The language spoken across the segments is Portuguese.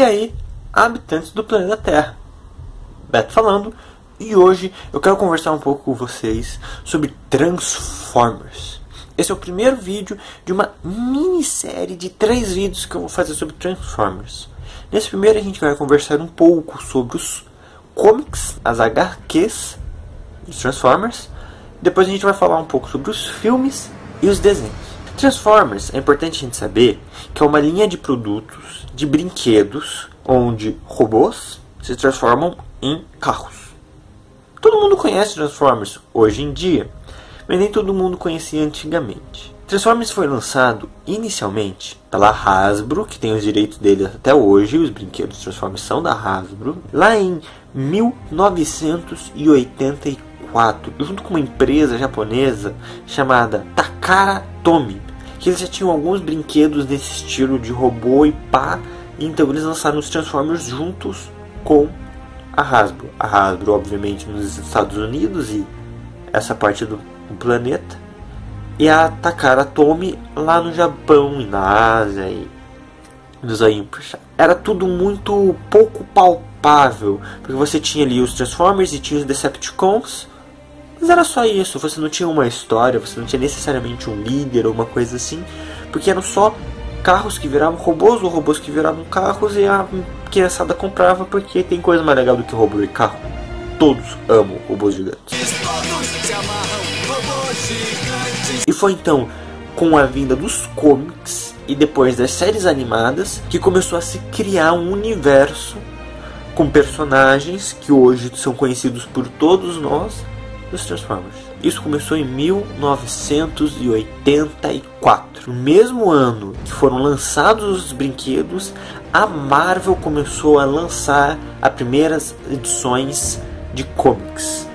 aí, habitantes do planeta Terra? Beto falando, e hoje eu quero conversar um pouco com vocês sobre Transformers. Esse é o primeiro vídeo de uma minissérie de 3 vídeos que eu vou fazer sobre Transformers. Nesse primeiro a gente vai conversar um pouco sobre os comics, as HQs dos Transformers. Depois a gente vai falar um pouco sobre os filmes e os desenhos. Transformers, é importante a gente saber que é uma linha de produtos, de brinquedos, onde robôs se transformam em carros. Todo mundo conhece Transformers hoje em dia, mas nem todo mundo conhecia antigamente. Transformers foi lançado inicialmente pela Hasbro, que tem os direitos dele até hoje, os brinquedos Transformers são da Hasbro, lá em 1984, junto com uma empresa japonesa chamada Takara Tomy, que eles já tinham alguns brinquedos desse estilo de robô e pá, então eles lançaram os Transformers juntos com a Hasbro. A Hasbro, obviamente, nos Estados Unidos e essa parte do planeta, e a Takara Tomy lá no Japão e na Ásia e nos aí. Era tudo muito pouco palpável, porque você tinha ali os Transformers e tinha os Decepticons, mas era só isso. Você não tinha uma história, você não tinha necessariamente um líder ou uma coisa assim, porque eram só carros que viravam robôs ou robôs que viravam carros, e a criançada comprava porque tem coisa mais legal do que robô e carro. Todos amam robôs gigantes. E foi então com a vinda dos comics e depois das séries animadas que começou a se criar um universo com personagens que hoje são conhecidos por todos nós, dos Transformers. Isso começou em 1984. No mesmo ano que foram lançados os brinquedos, a Marvel começou a lançar as primeiras edições de comics.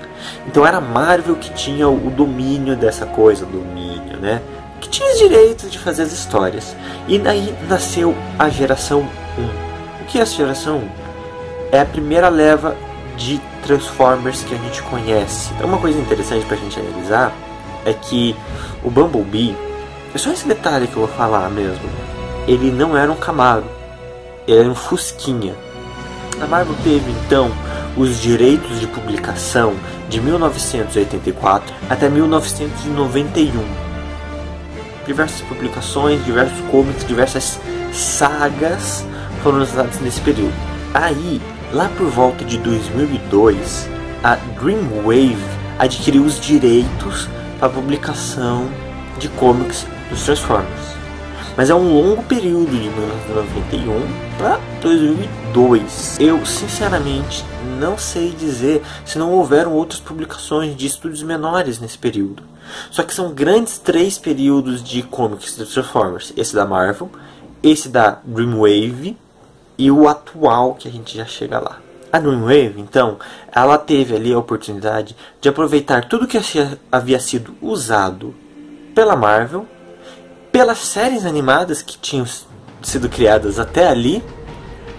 Então era a Marvel que tinha o domínio dessa coisa, né? Que tinha os direitos de fazer as histórias. E daí nasceu a geração 1. O que é essa geração 1? É a primeira leva de Transformers que a gente conhece. Então uma coisa interessante pra gente analisar é que o Bumblebee, é só esse detalhe que eu vou falar mesmo, ele não era um Camaro, ele era um Fusquinha. A Marvel teve então os direitos de publicação de 1984 até 1991. Diversas publicações, diversos comics, diversas sagas foram lançadas nesse período. Aí, lá por volta de 2002, a Dreamwave adquiriu os direitos para a publicação de comics dos Transformers. Mas é um longo período, de 1991 para 2002. Eu, sinceramente, não sei dizer se não houveram outras publicações de estúdios menores nesse período. Só que são grandes 3 períodos de comics dos Transformers. Esse da Marvel, esse da Dreamwave e o atual, que a gente já chega lá. A Dreamwave, então, ela teve ali a oportunidade de aproveitar tudo que havia sido usado pela Marvel, pelas séries animadas que tinham sido criadas até ali,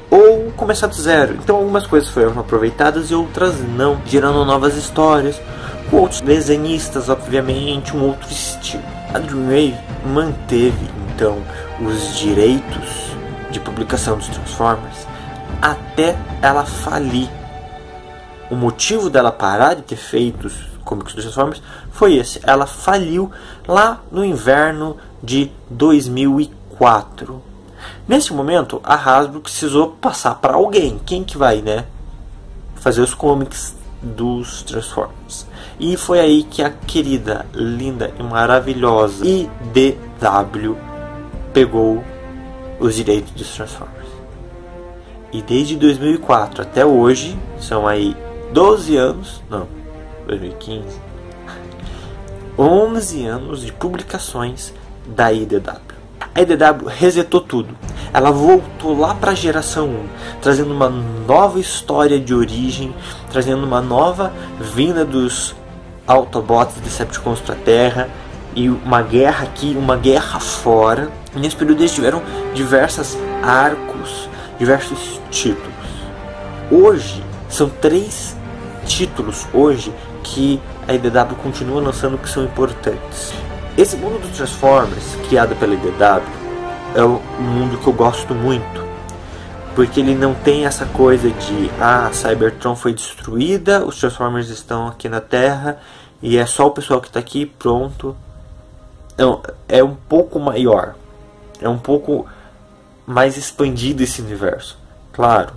ou começar do zero. Então algumas coisas foram aproveitadas e outras não, gerando novas histórias, com outros desenhistas, obviamente, um outro estilo. A Dreamwave manteve então os direitos de publicação dos Transformers até ela falir. O motivo dela parar de ter feito os comics dos Transformers foi esse: ela faliu lá no inverno de 2004. Nesse momento, a Hasbro precisou passar para alguém. Quem que vai, né, fazer os comics dos Transformers? E foi aí que a querida, linda e maravilhosa IDW pegou os direitos dos Transformers. E desde 2004 até hoje, são aí 12 anos, não, 2015, 11 anos de publicações da IDW. A IDW resetou tudo. Ela voltou lá para a geração 1, trazendo uma nova história de origem, trazendo uma nova vinda dos Autobots e Decepticons para a Terra, e uma guerra aqui, uma guerra fora. E nesse período eles tiveram diversos arcos, diversos títulos. Hoje, são 3 títulos hoje que a IDW continua lançando que são importantes. Esse mundo dos Transformers, criado pela IDW, é um mundo que eu gosto muito. porque ele não tem essa coisa de Cybertron foi destruída, os Transformers estão aqui na Terra e é só o pessoal que está aqui, pronto. Não, é um pouco maior, é um pouco mais expandido esse universo. Claro,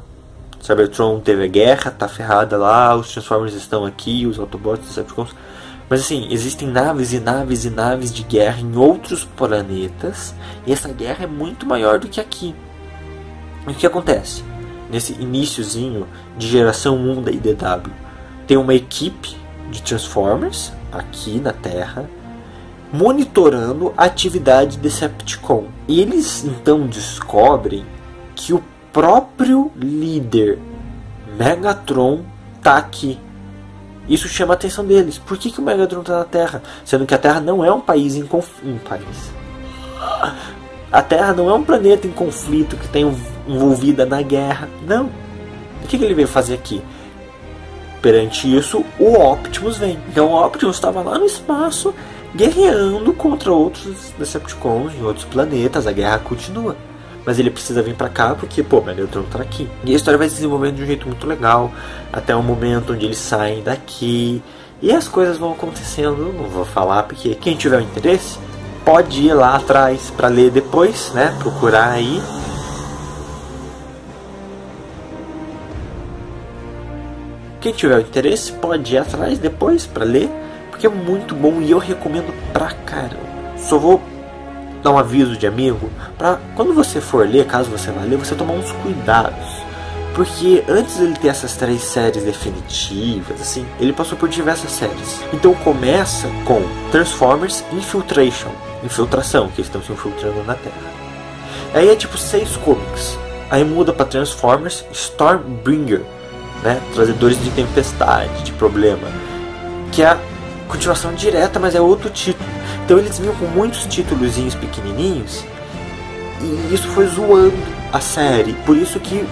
Cybertron teve a guerra, tá ferrada lá, os Transformers estão aqui, os Autobots, os Decepticons. Mas assim, existem naves e naves e naves de guerra em outros planetas, e essa guerra é muito maior do que aqui. E o que acontece? Nesse iniciozinho de geração 1 da IDW, tem uma equipe de Transformers aqui na Terra, monitorando a atividade Decepticon. E eles então descobrem que o próprio líder Megatron tá aqui. Isso chama a atenção deles. Por que o Megatron está na Terra? Sendo que a Terra não é um país em conflito. A Terra não é um planeta em conflito que está envolvida na guerra. Não. O que ele veio fazer aqui? Perante isso, o Optimus vem. Então o Optimus estava lá no espaço guerreando contra outros Decepticons em outros planetas. A guerra continua. Mas ele precisa vir pra cá porque, o Megatron tá aqui. E a história vai se desenvolvendo de um jeito muito legal. Até o momento onde eles saem daqui. E as coisas vão acontecendo. Eu não vou falar porque quem tiver interesse pode ir lá atrás pra ler depois, né? Procurar aí. Quem tiver interesse pode ir atrás depois pra ler. Porque é muito bom e eu recomendo pra caramba. Só vou dar um aviso de amigo, para quando você for ler, caso você vá ler, você tomar uns cuidados, porque antes dele ter essas 3 séries definitivas, assim, ele passou por diversas séries. Então começa com Transformers Infiltração, que eles estão se infiltrando na Terra. Aí é tipo 6 comics, aí muda para Transformers Stormbringer, né, Trazedores de Tempestade, de Problema, que é a continuação direta, mas é outro título. Então eles vinham com muitos títulozinhos pequenininhos e isso foi zoando a série. Por isso que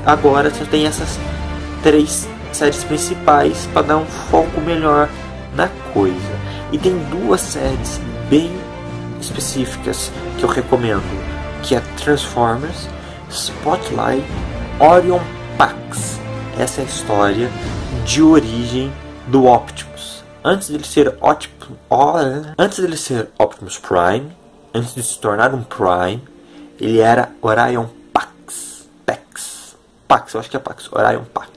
agora você tem essas 3 séries principais para dar um foco melhor na coisa. E tem 2 séries bem específicas que eu recomendo, que é Transformers Spotlight Orion Pax. Essa é a história de origem do Optimus. Antes dele ser Optimus Prime, antes de se tornar um Prime, ele era Orion Pax. Pax, eu acho que é Pax. Orion Pax.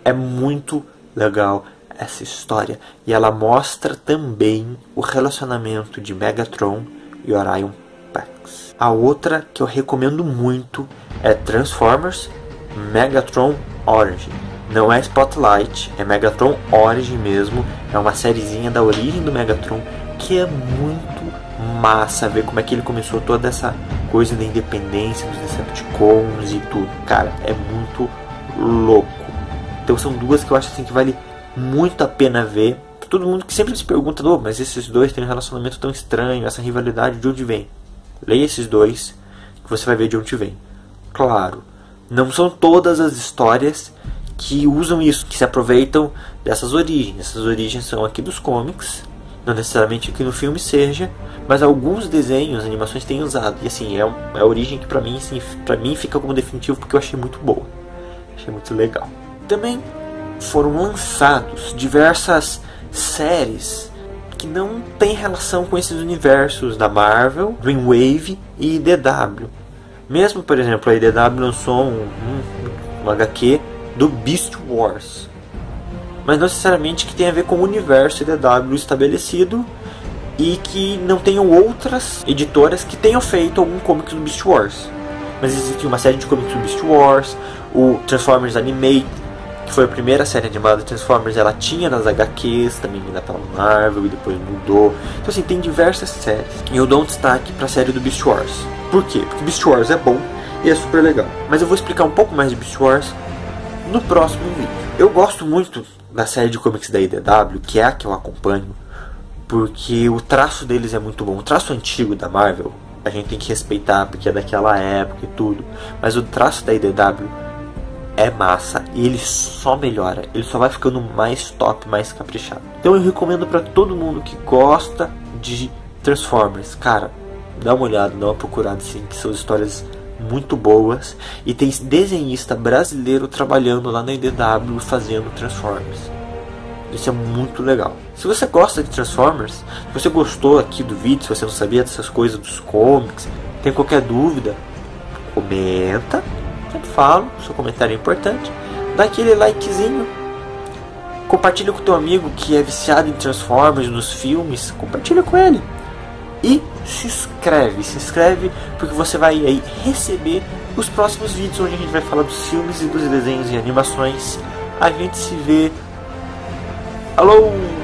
É muito legal essa história. E ela mostra também o relacionamento de Megatron e Orion Pax. A outra que eu recomendo muito é Transformers Megatron Origin. Não é Spotlight, é Megatron Origin mesmo. É uma sériezinha da origem do Megatron que é muito massa. Ver como é que ele começou toda essa coisa da independência dos Decepticons e tudo. Cara, é muito louco. Então são 2 que eu acho assim que vale muito a pena ver. Todo mundo que sempre se pergunta, mas esses 2 têm um relacionamento tão estranho, essa rivalidade, de onde vem? Leia esses 2 que você vai ver de onde vem. Claro, não são todas as histórias que usam isso, que se aproveitam dessas origens. Essas origens são aqui dos comics, não necessariamente aqui no filme seja, mas alguns desenhos, animações têm usado. E assim, é a origem que pra mim, assim, fica como definitivo porque eu achei muito boa. Achei muito legal. Também foram lançados diversas séries que não tem relação com esses universos da Marvel, Dreamwave e IDW. Mesmo, por exemplo, a IDW lançou um HQ do Beast Wars, mas não necessariamente que tenha a ver com o universo IDW estabelecido e que não tenham outras editoras que tenham feito algum comic do Beast Wars. Mas existe uma série de comics do Beast Wars, o Transformers Animated, que foi a primeira série animada de Transformers, ela tinha nas HQs, também vinda pela Marvel e depois mudou. Então assim, tem diversas séries. E eu dou um destaque para a série do Beast Wars. Por quê? Porque Beast Wars é bom e é super legal. Mas eu vou explicar um pouco mais de Beast Wars no próximo vídeo. Eu gosto muito da série de comics da IDW, que é a que eu acompanho, porque o traço deles é muito bom. O traço antigo da Marvel a gente tem que respeitar porque é daquela época e tudo, mas o traço da IDW é massa e ele só melhora, ele só vai ficando mais top, mais caprichado. Então eu recomendo para todo mundo que gosta de Transformers, cara, dá uma olhada, dá uma procurada assim, que são histórias muito boas, e tem desenhista brasileiro trabalhando lá na IDW fazendo Transformers. Isso é muito legal. Se você gosta de Transformers, se você gostou aqui do vídeo, se você não sabia dessas coisas dos comics, tem qualquer dúvida, comenta. Sempre falo, seu comentário é importante. Dá aquele likezinho. Compartilha com teu amigo que é viciado em Transformers, nos filmes. Compartilha com ele. E se inscreve porque você vai aí receber os próximos vídeos onde a gente vai falar dos filmes e dos desenhos e animações. A gente se vê. Alô!